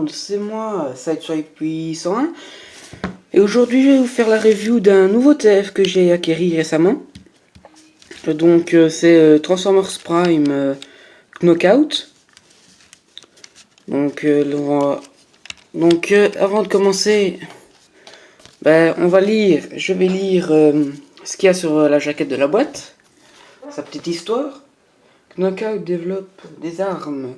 monde, c'est moi, Sideswipe801 et aujourd'hui je vais vous faire la review d'un nouveau TF que j'ai acquéri récemment. Donc c'est Transformers Prime Knockout. Donc, avant de commencer, je vais lire ce qu'il y a sur la jaquette de la boîte, sa petite histoire. Knockout développe des armes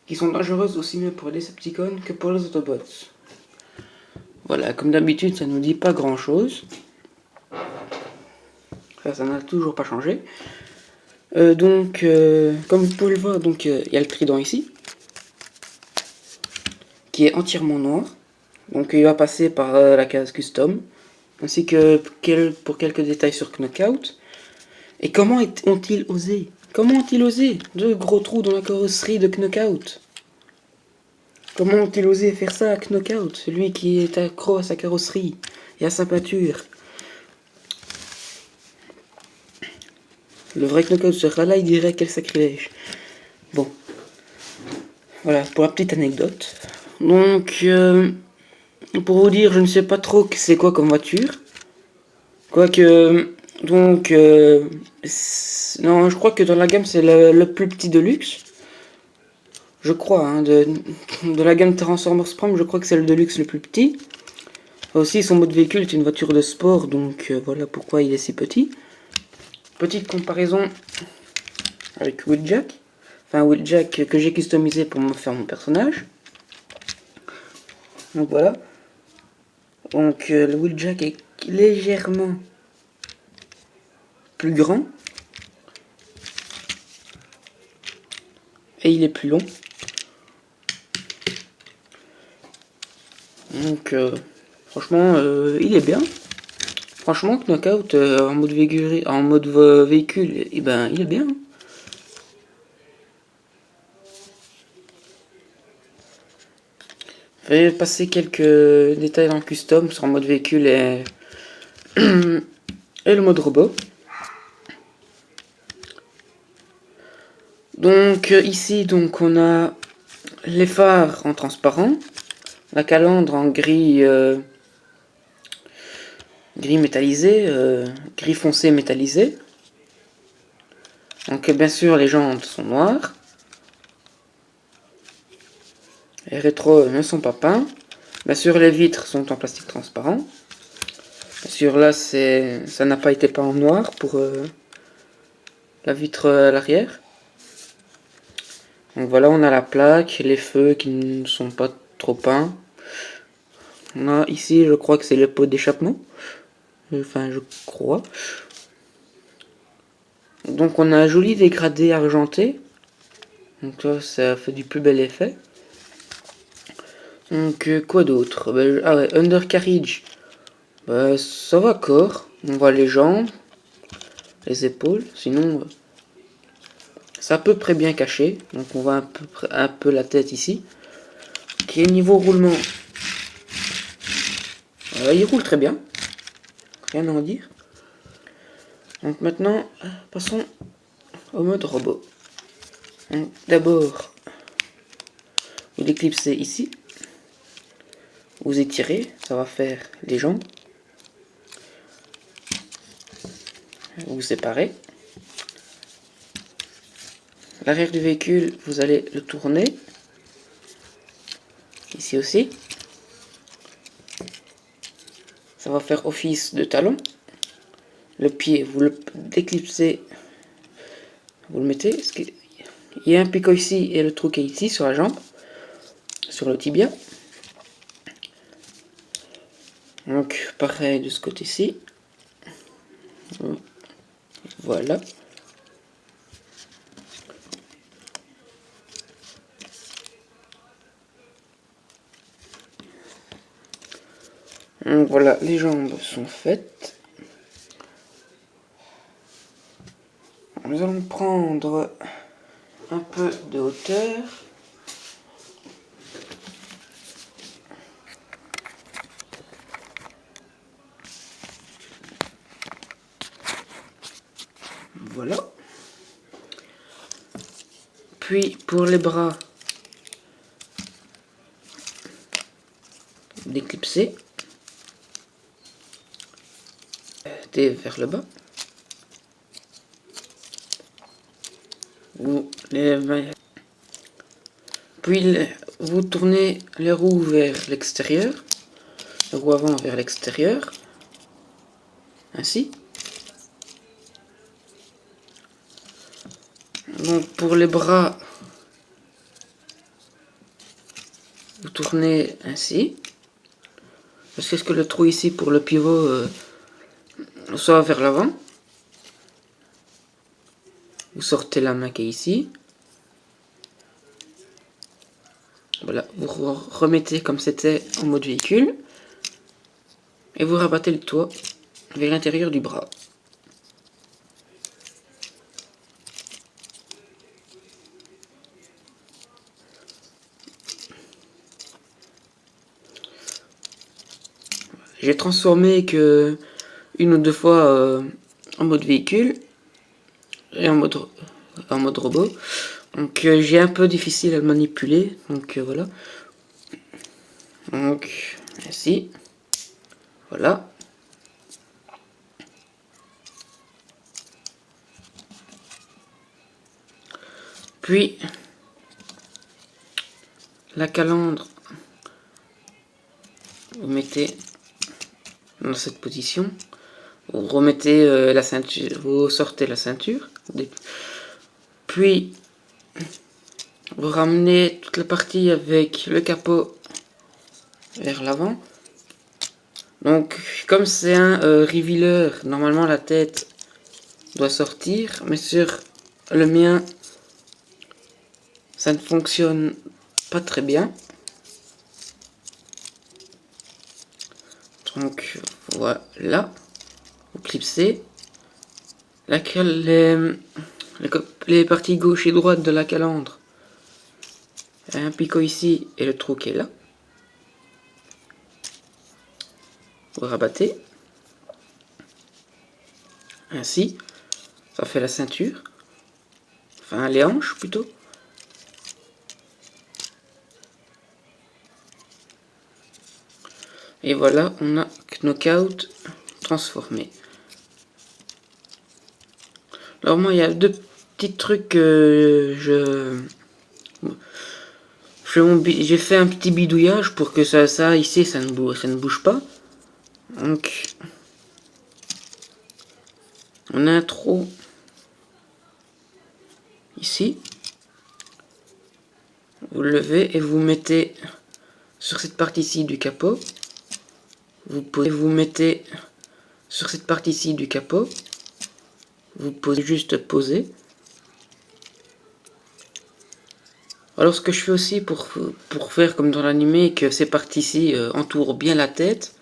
qui sont dangereuses aussi bien pour les Decepticons que pour les Autobots. Voilà, comme d'habitude, ça nous dit pas grand chose. Ça n'a toujours pas changé. Comme vous pouvez le voir, il y a le trident ici, qui est entièrement noir. Donc il va passer par la case custom, ainsi que pour quelques détails sur Knockout. Et comment ont-ils osé? Comment ont-ils osé? Deux gros trous dans la carrosserie de Knockout. Comment ont-ils osé faire ça à Knockout, celui qui est accro à sa carrosserie et à sa peinture? Le vrai Knockout sera là, il dirait quel sacrilège. Bon, voilà pour la petite anecdote. Donc, pour vous dire, je ne sais pas trop c'est quoi comme voiture. Quoique, non, je crois que dans la gamme c'est le plus petit de luxe. Je crois, hein, de la gamme Transformers Prime, je crois que c'est le Deluxe le plus petit. Aussi, son mode véhicule est une voiture de sport, donc voilà pourquoi il est si petit. Petite comparaison avec Wheeljack. Enfin, Wheeljack que j'ai customisé pour me faire mon personnage. Donc voilà. Donc le Wheeljack est légèrement plus grand. Et il est plus long. Donc franchement, il est bien. Franchement, Knockout en mode véhicule, eh ben, il est bien. Je vais passer quelques détails dans le custom sur le mode véhicule et, et le mode robot. Donc ici, on a les phares en transparent, la calandre en gris, gris métallisé, gris foncé métallisé. Donc bien sûr les jantes sont noires. Les rétros ne sont pas peints. Bien sûr les vitres sont en plastique transparent. Bien sûr là ça n'a pas été peint en noir pour la vitre à l'arrière. Donc voilà, on a la plaque, les feux qui ne sont pas trop peints. On a ici, je crois que c'est le pot d'échappement. Enfin, je crois. Donc on a un joli dégradé argenté. Donc là, ça fait du plus bel effet. Donc quoi d'autre? Ah ouais, undercarriage. Ça va corps. On voit les jambes, les épaules. Sinon, c'est à peu près bien caché. Donc on voit un peu la tête ici. Qui est niveau roulement. Il roule très bien. Rien à en dire. Donc maintenant, passons au mode robot. D'abord, vous l'éclipsez ici. Vous étirez, ça va faire les jambes. Vous séparez. L'arrière du véhicule, vous allez le tourner. Ici aussi. Ça va faire office de talon. Le pied, vous le déclipsez. Vous le mettez. Il y a un picot ici et le trou qui est ici sur la jambe. Sur le tibia. Donc pareil de ce côté-ci. Voilà. Donc voilà, les jambes sont faites. Nous allons prendre un peu de hauteur. Voilà. Puis pour les bras, d'éclipser. T vers le bas. Puis vous tournez les roues vers l'extérieur. La roue avant vers l'extérieur. Ainsi. Donc pour les bras, vous tournez ainsi. Parce que le trou ici pour le pivot soit vers l'avant. Vous sortez la main qui est ici. Voilà, vous remettez comme c'était en mode véhicule. Et vous rabattez le toit vers l'intérieur du bras. J'ai transformé que une ou deux fois en mode véhicule et en mode robot. Donc j'ai un peu difficile à le manipuler. Donc voilà. Donc ainsi. Voilà. Puis la calandre, vous mettez dans cette position. Vous remettez la ceinture, vous sortez la ceinture. Puis vous ramenez toute la partie avec le capot vers l'avant. Donc comme c'est un revealer, normalement la tête doit sortir, mais sur le mien ça ne fonctionne pas très bien. Donc voilà, vous clipsez. Les parties gauche et droite de la calandre. Un picot ici et le trou qui est là. Vous rabattez. Ainsi, ça fait la ceinture. Enfin, les hanches plutôt. Et voilà, on a Knockout transformé. Alors moi, il y a deux petits trucs que j'ai fait un petit bidouillage pour que ça ici, ça ne bouge pas. Donc, on a un trou ici. Vous le levez et vous mettez sur cette partie-ci du capot. Vous mettez sur cette partie-ci du capot. Vous posez juste poser. Alors ce que je fais aussi pour faire comme dans l'animé, que ces parties-ci entourent bien la tête.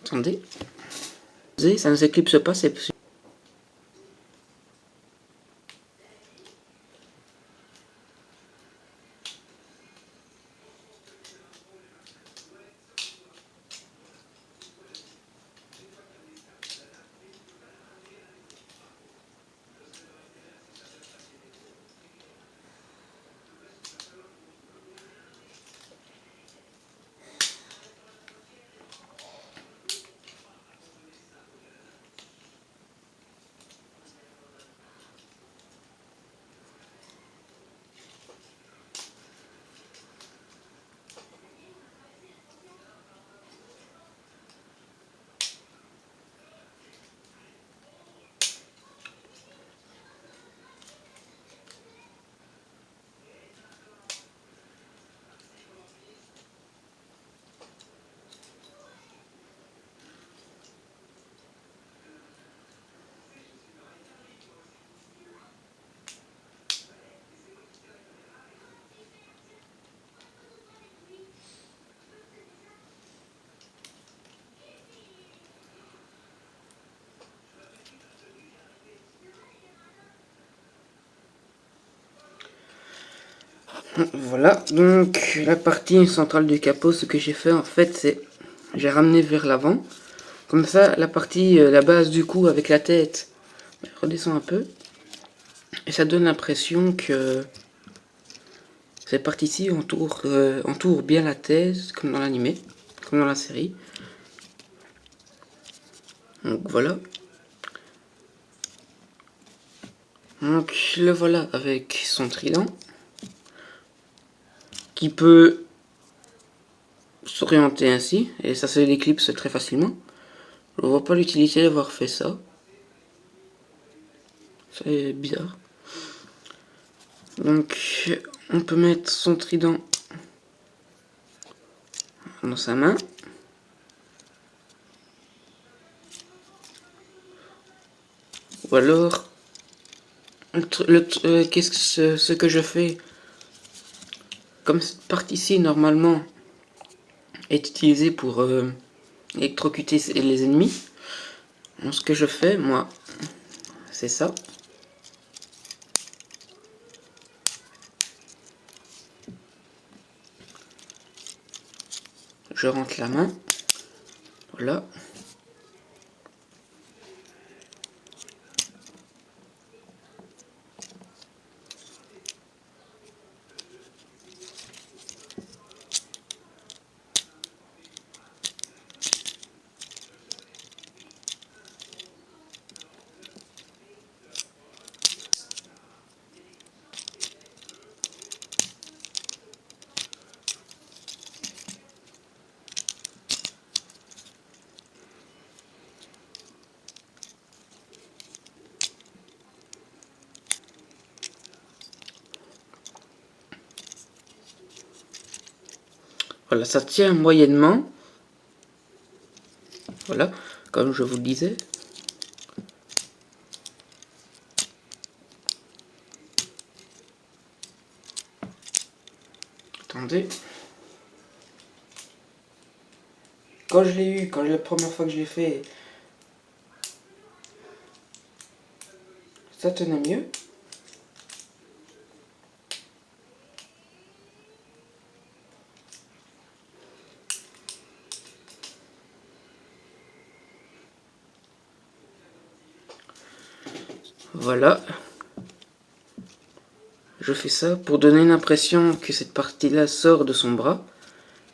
Attendez. Ça ne s'éclipse pas, c'est possible. Voilà, donc la partie centrale du capot, ce que j'ai fait en fait, c'est j'ai ramené vers l'avant. Comme ça, la partie, la base du cou avec la tête redescend un peu. Et ça donne l'impression que cette partie-ci entoure bien la tête, comme dans l'animé, comme dans la série. Donc voilà. Donc le voilà avec son trident, qui peut s'orienter ainsi, et ça se l'éclipse très facilement. Je vois pas l'utilité d'avoir fait ça. C'est bizarre. Donc on peut mettre son trident dans sa main. Ou alors, ce que je fais, comme cette partie-ci normalement est utilisée pour électrocuter les ennemis, donc ce que je fais, moi, c'est ça. Je rentre la main, voilà. Voilà, ça tient moyennement. Voilà, comme je vous le disais. Attendez. Quand je l'ai eu, la première fois que je l'ai fait, ça tenait mieux. Voilà. Je fais ça pour donner l'impression que cette partie-là sort de son bras.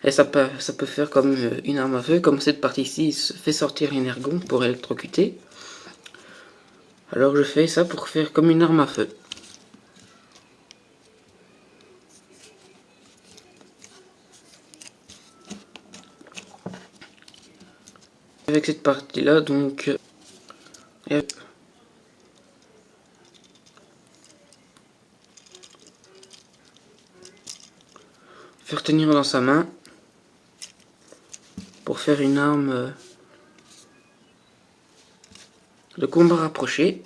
Et ça peut faire comme une arme à feu, comme cette partie-ci fait sortir une ergon pour électrocuter. Alors je fais ça pour faire comme une arme à feu. Avec cette partie-là, donc... faire tenir dans sa main pour faire une arme de combat rapproché.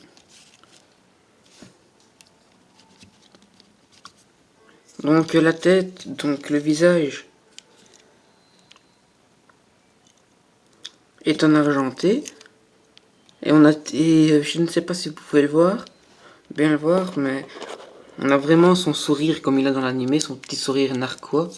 Donc la tête, donc le visage est en argenté. Et je ne sais pas si vous pouvez bien le voir, mais on a vraiment son sourire comme il a dans l'animé, son petit sourire narquois.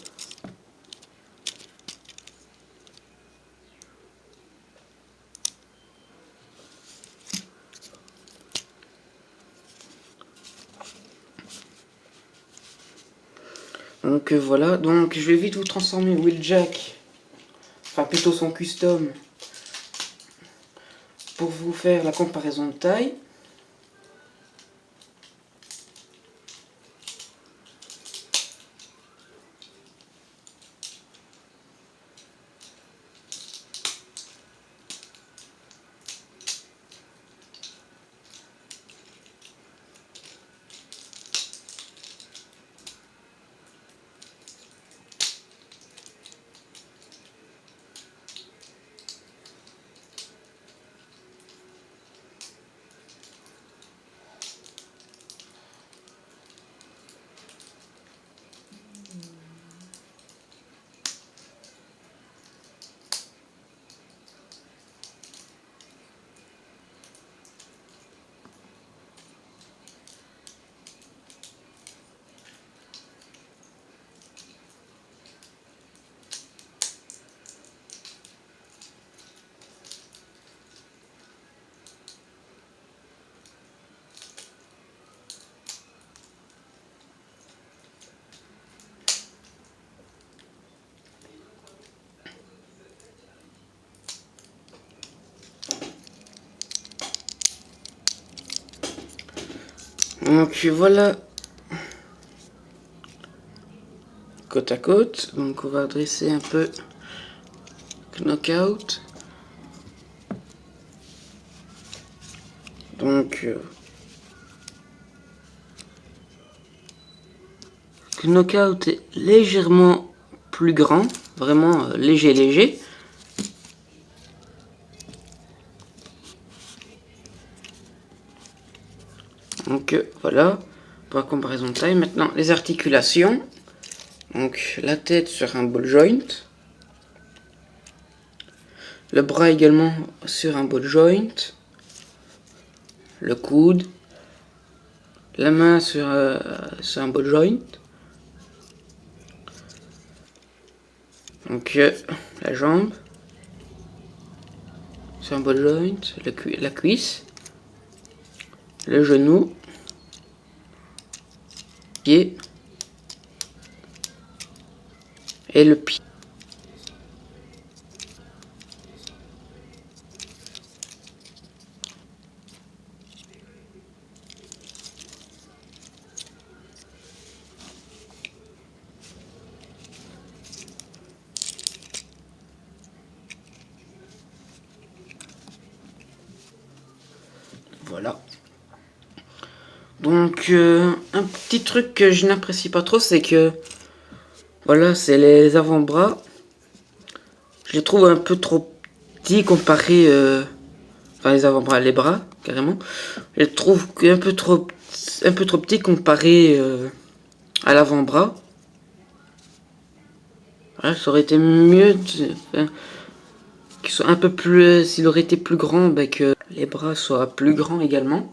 Donc voilà, donc je vais vite vous transformer Wheeljack, enfin plutôt son custom, pour vous faire la comparaison de taille. Donc voilà, côte à côte. Donc on va dresser un peu Knockout. Donc Knockout est légèrement plus grand, vraiment léger. Donc voilà, pour la comparaison de taille. Maintenant les articulations. Donc la tête sur un ball joint. Le bras également sur un ball joint. Le coude. La main sur un ball joint. Donc la jambe sur un ball joint. La cuisse. Le genou. Pied. Et le pied. Voilà. Donc un petit truc que je n'apprécie pas trop, c'est que voilà, c'est les avant-bras. Je les trouve un peu trop petits comparé, enfin les avant-bras, les bras carrément. Je les trouve un peu trop petits comparé à l'avant-bras. Voilà, ça aurait été mieux qu'ils soient un peu plus, s'il aurait été plus grand, ben, que les bras soient plus grands également.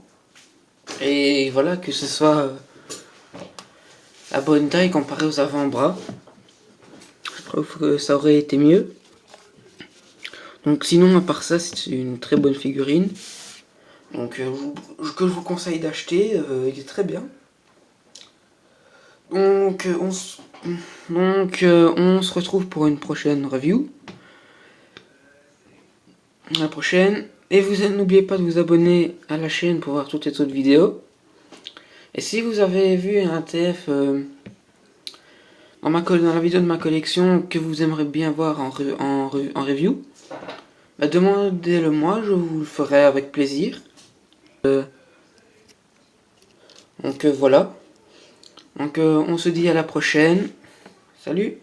Et voilà, que ce soit la bonne taille comparée aux avant-bras. Je trouve que ça aurait été mieux. Donc sinon, à part ça, c'est une très bonne figurine. Donc que je vous conseille d'acheter, il est très bien. Donc on se retrouve pour une prochaine review. La prochaine. Et vous n'oubliez pas de vous abonner à la chaîne pour voir toutes les autres vidéos. Et si vous avez vu un TF dans la vidéo de ma collection que vous aimeriez bien voir en review, bah demandez-le moi, je vous le ferai avec plaisir. Donc voilà. Donc on se dit à la prochaine. Salut!